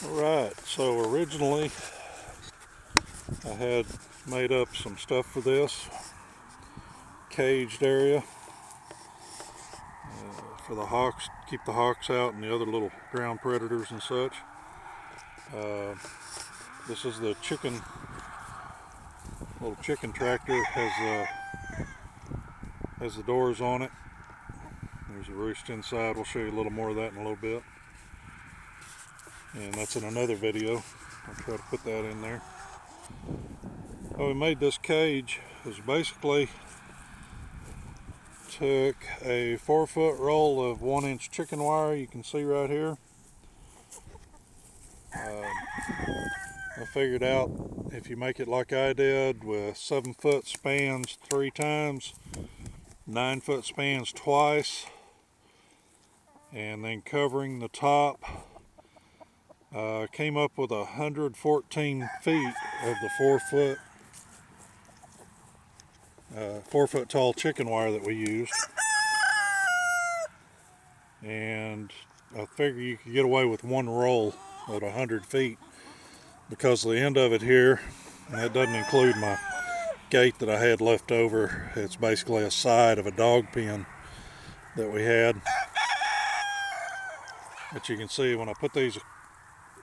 Alright, so originally I had made up some stuff for this caged area for the hawks, keep the hawks out and the other little ground predators and such. This is the little chicken tractor, has the doors on it. There's a roost inside. We'll show you a little more of that in a little bit. And that's in another video. I'll try to put that in there. How we made this cage is basically took a 4-foot roll of 1-inch chicken wire, you can see right here. I figured out if you make it like I did with 7-foot spans 3 times, 9-foot spans twice, and then covering the top, came up with 114 feet of the 4-foot tall chicken wire that we used. And I figure you could get away with one roll at 100 feet because the end of it here, and that doesn't include my gate that I had left over. It's basically a side of a dog pen that we had. But you can see when I put these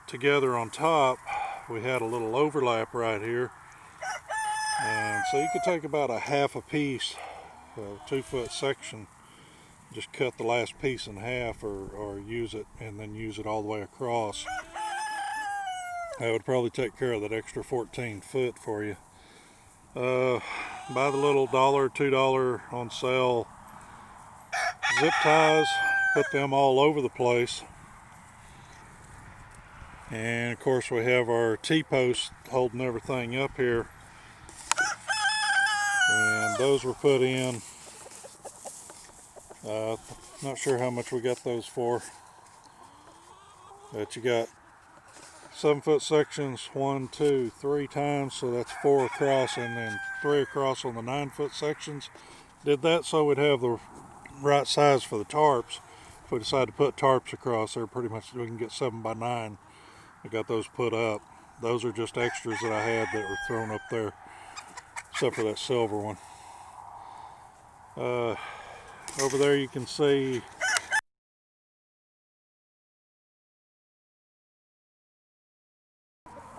together on top, we had a little overlap right here. And so you could take about a half a piece, a 2-foot section, just cut the last piece in half or use it and then use it all the way across. That would probably take care of that extra 14 foot for you. Buy the little $1 or $2 on sale zip ties, put them all over the place. And of course we have our T-posts holding everything up here. And those were put in. Not sure how much we got those for. But you got 7-foot sections 1, 2, 3 times, so that's 4 across, and then 3 across on the 9-foot sections. Did that so we'd have the right size for the tarps. If we decide to put tarps across there, pretty much we can get 7 by 9. I got those put up. Those are just extras that I had that were thrown up there, except for that silver one. Over there you can see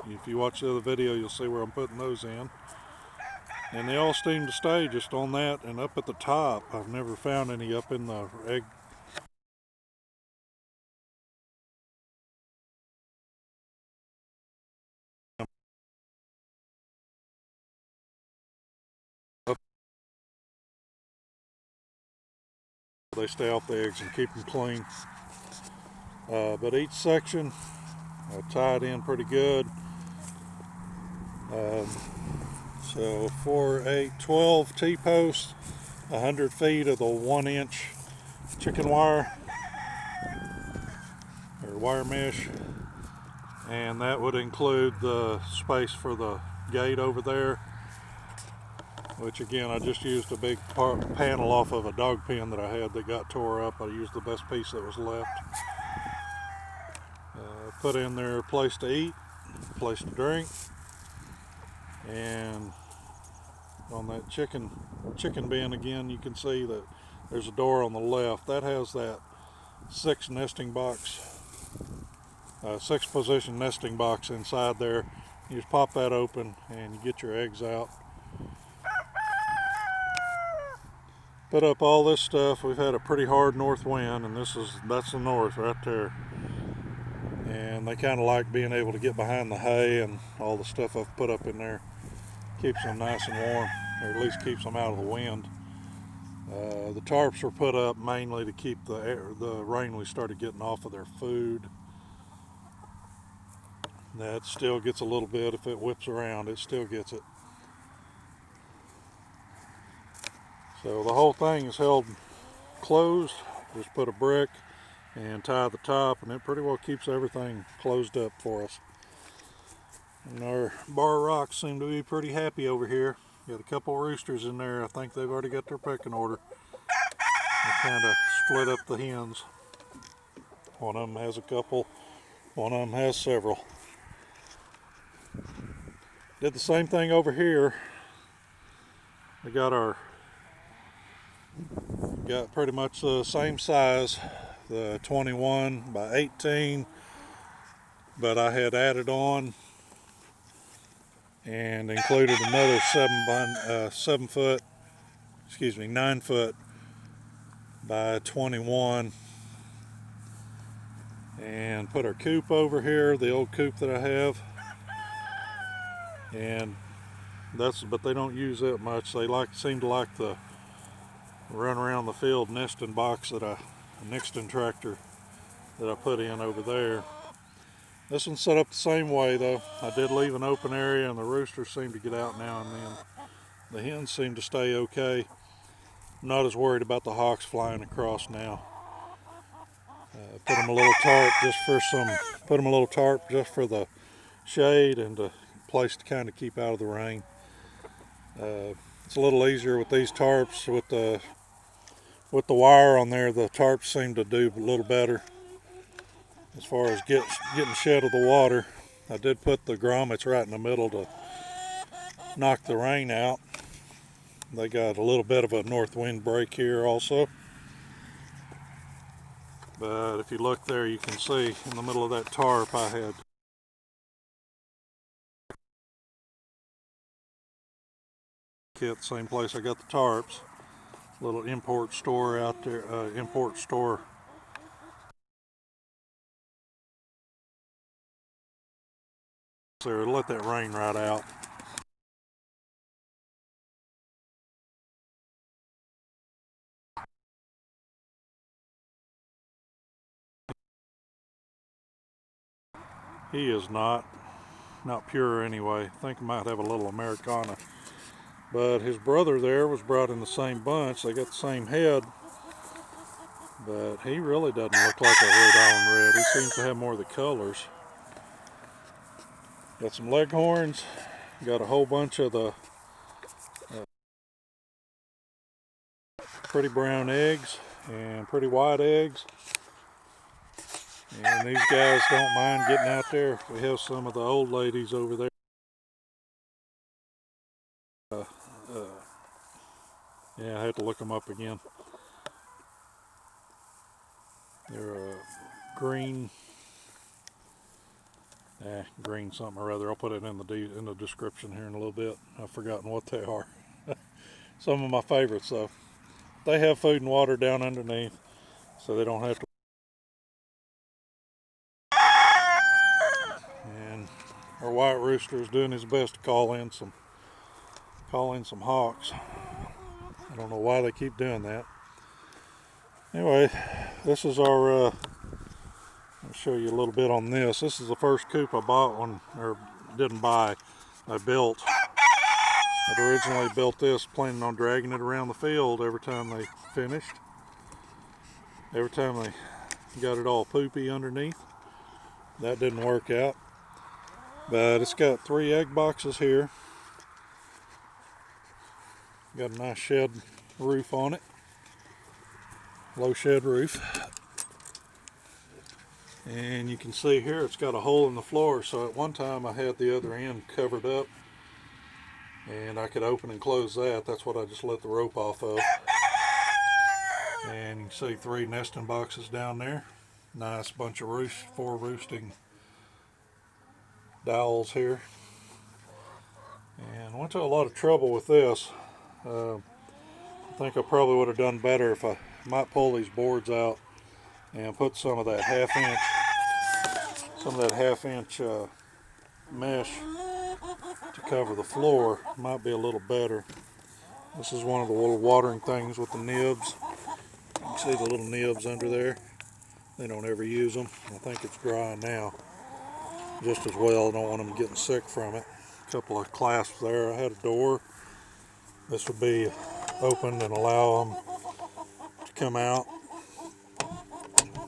if you watch the other video, you'll see where I'm putting those in. And they all seem to stay just on that and up at the top. I've never found any up in the egg. They stay off the eggs and keep them clean. But each section I tied in pretty good. So 4, 8, 12 T-posts, 100 feet of the 1-inch chicken wire or wire mesh, and that would include the space for the gate over there, which again I just used a big panel off of a dog pen that I had that got tore up. I used the best piece that was left. Put in there a place to eat, a place to drink, and on that chicken bin again, you can see that there's a door on the left that has that 6 position nesting box inside there. You just pop that open and you get your eggs out. Put up all this stuff. We've had a pretty hard north wind, and that's the north right there. And they kind of like being able to get behind the hay and all the stuff I've put up in there. Keeps them nice and warm, or at least keeps them out of the wind. The tarps were put up mainly to keep the rain we started getting off of their food. That still gets a little bit. If it whips around, it still gets it. So the whole thing is held closed. Just put a brick and tie the top, and it pretty well keeps everything closed up for us. And our bar rocks seem to be pretty happy over here. Got a couple roosters in there. I think they've already got their pecking order. They kind of split up the hens. One of them has a couple One of them has several. Did the same thing over here. We got pretty much the same size, the 21 by 18, but I had added on and included another 9 foot by 21, and put our coop over here, the old coop that I have, and but they don't use it much. They seem to like the run around the field nesting box nesting tractor that I put in over there. This one's set up the same way though. I did leave an open area and the roosters seem to get out now and then. The hens seem to stay okay. I'm not as worried about the hawks flying across now. Put them a little tarp just for the shade and a place to kind of keep out of the rain. It's a little easier with these tarps with the wire on there. The tarps seem to do a little better as far as getting shed of the water. I did put the grommets right in the middle to knock the rain out. They got a little bit of a north wind break here also. But if you look there, you can see in the middle of that tarp I had kit, same place I got the tarps. Little import store out there, import store. So let that rain right out. He is not pure anyway. I think he might have a little Americana. But his brother there was brought in the same bunch. They got the same head. But he really doesn't look like a Rhode Island Red. He seems to have more of the colors. Got some leghorns. Got a whole bunch of the pretty brown eggs and pretty white eggs. And these guys don't mind getting out there. We have some of the old ladies over there. Yeah, I had to look them up again. They're green something or other. I'll put it in the description here in a little bit. I've forgotten what they are. Some of my favorites though. They have food and water down underneath, so they don't have to. And our white rooster is doing his best to call in some hawks. I don't know why they keep doing that. Anyway, this is our I'll show you a little bit on this. This is the first coop I didn't buy, I built. I'd originally built this planning on dragging it around the field every time they finished. Every time they got it all poopy underneath. That didn't work out. But it's got 3 egg boxes here. Got a nice shed roof on it. Low shed roof. And you can see here it's got a hole in the floor, so at one time I had the other end covered up and I could open and close that. That's what I just let the rope off of. And you can see 3 nesting boxes down there. Nice bunch of 4 roosting dowels here. And I went to a lot of trouble with this. I think I probably would have done better if I might pull these boards out and put some of that half inch mesh to cover the floor. Might be a little better. This is one of the little watering things with the nibs. You can see the little nibs under there. They don't ever use them. I think it's dry now just as well. I don't want them getting sick from it. A couple of clasps there. I had a door. This would be opened and allow them to come out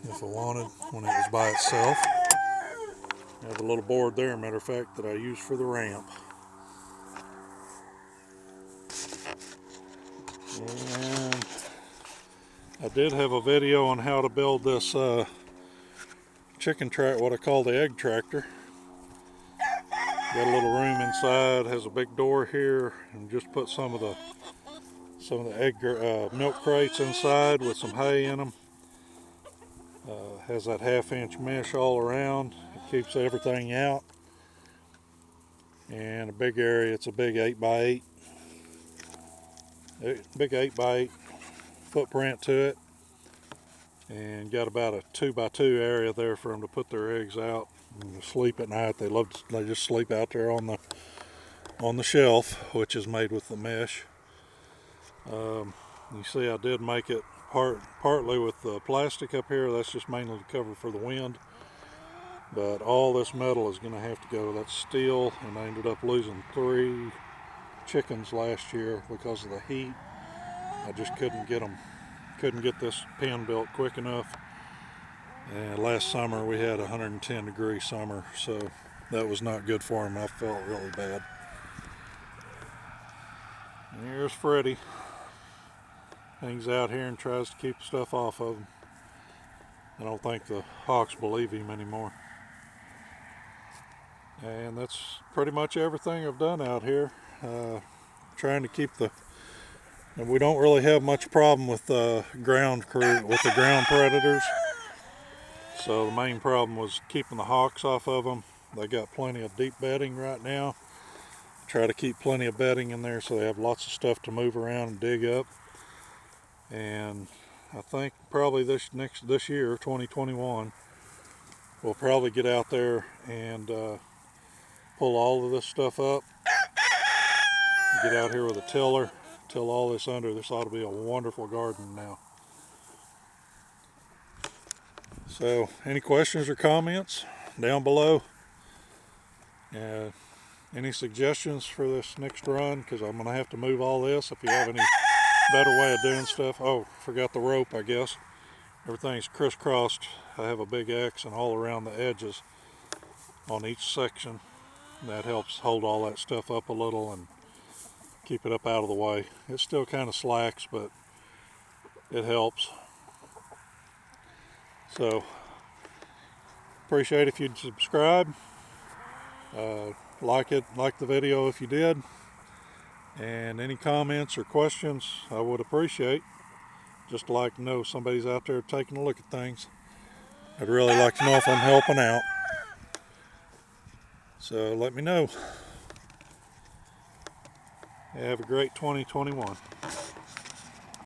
if I wanted when it was by itself. I have a little board there, matter of fact, that I use for the ramp. And I did have a video on how to build this chicken track, what I call the egg tractor. Got a little room inside, has a big door here, and just put some of the egg milk crates inside with some hay in them. Has that 1/2 inch mesh all around. It keeps everything out. And a big area, it's a big 8x8. Big 8x8 footprint to it. And got about a 2x2 area there for them to put their eggs out and sleep at night. They just sleep out there on the shelf, which is made with the mesh. You see I did make it partly with the plastic up here. That's just mainly to cover for the wind. But all this metal is going to have to go. That's steel, and I ended up losing 3 chickens last year because of the heat. I just couldn't get this pen built quick enough. And last summer we had a 110-degree summer, so that was not good for them. I felt really bad. And here's Freddie. Hangs out here and tries to keep stuff off of them. I don't think the hawks believe him anymore. And that's pretty much everything I've done out here. Trying to keep and we don't really have much problem with the ground predators. So the main problem was keeping the hawks off of them. They got plenty of deep bedding right now. Try to keep plenty of bedding in there so they have lots of stuff to move around and dig up. And I think probably this year, 2021, we'll probably get out there and pull all of this stuff up. Get out here with a tiller, till all this under. This ought to be a wonderful garden now. So, any questions or comments down below? Any suggestions for this next run? Because I'm going to have to move all this. If you have any better way of doing stuff. Oh, forgot the rope, I guess. Everything's crisscrossed. I have a big X and all around the edges on each section. That helps hold all that stuff up a little and keep it up out of the way. It still kind of slacks, but it helps. So, appreciate if you'd subscribe. Like the video if you did. And any comments or questions I would appreciate. Just like to know somebody's out there taking a look at things. I'd really like to know if I'm helping out. So let me know. Have a great 2021.